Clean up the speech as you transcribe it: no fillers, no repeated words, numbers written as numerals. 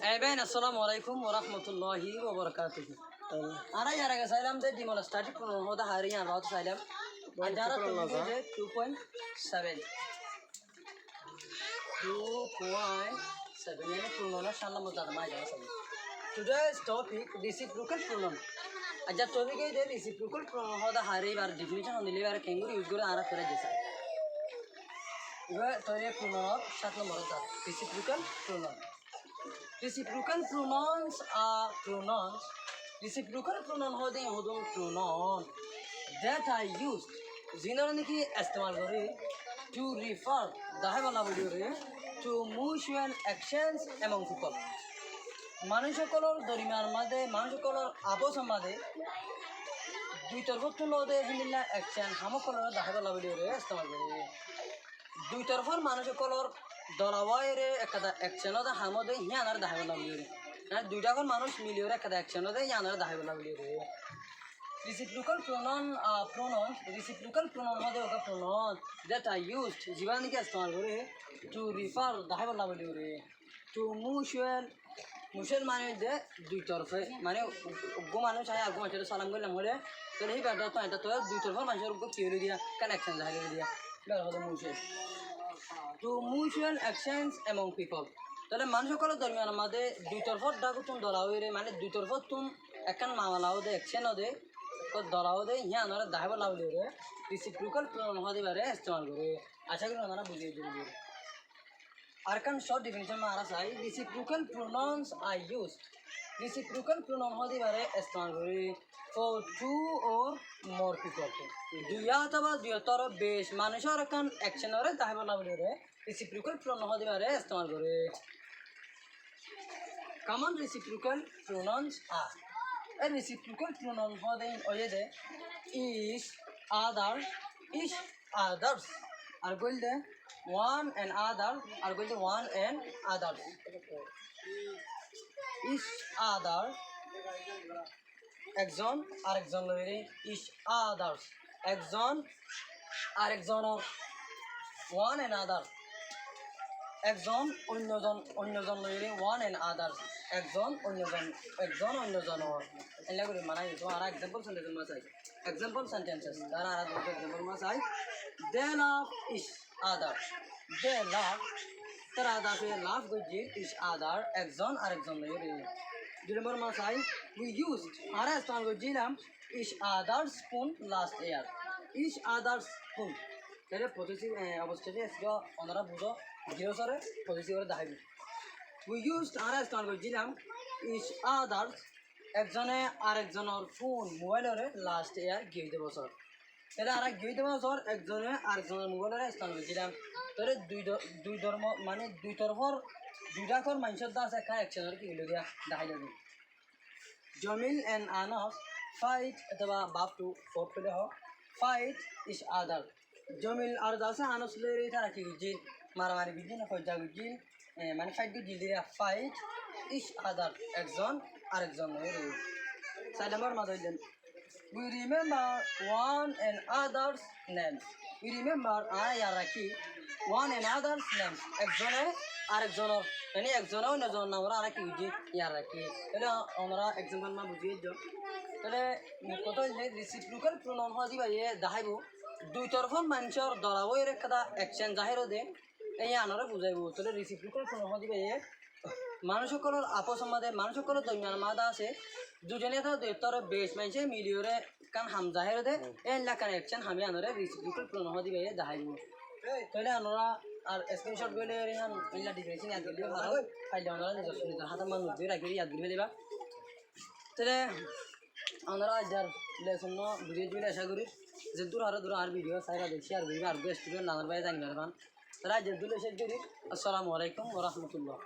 Ben assalamu alaikum wa rahmatullahi wa barakatuh. Ana yara ga salam de dimala static pronoun hoda hariyan raut salam. Ajara to 2.7. 2.7 yani pronoun shalla mudada ma jara salam. Today's topic reciprocal pronoun. Ajar topic is the reciprocal pronoun hoda hari bar definition on the lever kangaroo use gore ara kara jesa. Iba to ye pronoun 7 number da reciprocal pronoun. Reciprocal pronouns are pronouns. Reciprocal pronoun होते हैं होदों pronoun that are used जिन्होंने की इस्तेमाल करें to refer दाहे वाला video रे to mutual actions among people. মানুষসকলৰ দৰমিয়ান মাঝে মানুষসকলৰ আপোষ মাঝে দুই তরফৰ লদে হিমিলা অ্যাকশন হামসকলৰ দাহে वाला वीडियो रे इस्तेमाल करे দুই তরফৰ মানুষসকলৰ দলাওয়ারে একটা অ্যাকশনতে হামদে ইয়ানার দাহে वाला वीडियो रे না দুইটা কোন মানুষ মিলিয়ে একটা অ্যাকশনতে ইয়ানার দাহে वाला वीडियो रे reciprocal pronoun হদে ওকা pronoun that are used জীবানি के इस्तेमाल करे to refer দাহে वाला वीडियो रे to mutual মানে দে দুই তরফে মানে গো মানুষ আয় আগো মানুষের সালাম করলাম হলে তাহলে এই ব্যাপারটা তো এটা তো দুই তরফের মানুষের গো কি হলো দিয়া কানেকশন দাহে দিয়া ব্যাপার হলো to mutual actions among people. তাহলে মানুষসকলের দরমিয়ান আমাদের দুই তরফর ডাকুতুন দলাওরে মানে দুই তরফর তুন একান মামলাও দে অ্যাকশন দে দলাও দে ইয়া আনারা দাহে লাউলে রে রিসিপ্রোকাল প্রোনাউন হতে পারে ইস্তেমাল করে আশা করি আপনারা বুঝিয়ে দিবেন আরকান শর্ট ডেফিনিশন में आ रहा है reciprocal pronouns are used reciprocal pronoun হতে পারে ইস্তেমাল করে for two or more people দুইয়া অথবা দুইতর বেশ মানুষের আরকান অ্যাকশনরে দাহে লাউলে রে reciprocal pronoun হতে পারে ইস্তেমাল করে common reciprocal pronouns are a reciprocal pronoun হতে ওয়েদে is others are going to one and other are going to one and others each other একজন আরেকজন লইরে each others একজন আরেকজনের one and other একজন অন্যজন লইরে one and others একজন অন্যজনের এলা করে মানাই তো আর एग्जांपल সেন্টেন্স মাসাই एग्जांपल সেন্টেন্সেস তার আর দুটো example মাসাই they love each other they love তারা দাফে লাভ গজি each other একজন আরেকজন লইরে দুই নম্বর মাসাই we used আর ইস্তেমাল গজিলাম each other's spoon last year each other's spoon তাহলে পজিটিভ অবস্থাতে আসলে ওনারা বুঝো জিরো সরে পজিটিভরে দেখাইবে we used আর ইস্তেমাল গজিলাম each other's একজনে আরেকজনের ফোন মোবাইলরে লাস্ট ইয়ার গিয়ে বছর তাহলে আর গিয়ে বছর একজনে আরেকজনের মোবাইলরে ইস্তেমাল গজিলাম তাহলে দুই ধর্ম মানে দুই তরফর দুইটা কর মানুষের দাস একটা অ্যাকশনের কি হলো দিয়া দেখাই যাবে জমিল এন্ড আনাস ফাইট অথবা বাপ টু ফোর্ট পেলে হোক ফাইট ইচ আদার জমিল আর দাসে আনাস লেরে তারা কি গজিল মারামারি বিজি না ফজা গজিল মানে ফাইট গজিল দিয়া ফাইট ইচ আদার একজন আরেকজন লইরে চার নম্বর মাদাইলেন we remember one and others names we remember আয়ারাকি one and others names একজনে আরেকজনের মানে একজনে অন্যজনের নাম আর কি বুঝি ইয়ারাকি তাহলে আমরা एग्जांपल মা বুঝিয়ে দাও তাহলে কত হইলে রিসিপ্রোকাল প্রোনাউন হদি ভাই দেখাইব দুই তরফর মানুষের দলাওয়ের একটা অ্যাকশন জাহির দে এই আনারে বুঝাইব তাহলে রিসিপ্রোকাল প্রোনাউন হদি ভাই মানুষসকলের আপোষ মাঝে মানুষসকলের দরমিয়ান মাঝে আছে দুজনে তো দুইতর বেশ মানুষে মিলিয়রে কান হাম জাহির দে এই লাকান অ্যাকশন আমি আনারে রিসিপ্রোকাল প্রোনাউন হদি ভাই দেখাইব তাহলে আমরা আর স্ক্রিনশট গলে রিহান ইল্লা ডিফারেন্স ইয়াদ গলে ভালো ফাইল আমরা নিজের হাতে মানুষ দিয়ে রাখি ইয়াদ গলে দিবা তাহলে আমরা যার লেসন ভিডিও জুড়ে আশা করি যে দূর আর ভিডিও সাইরা দেখছি আর ভিডিও আর স্টুডেন্ট নানার ভাই জানি না তারা যে দুলে শেষ করি আসসালামু আলাইকুম ওয়া রাহমাতুল্লাহ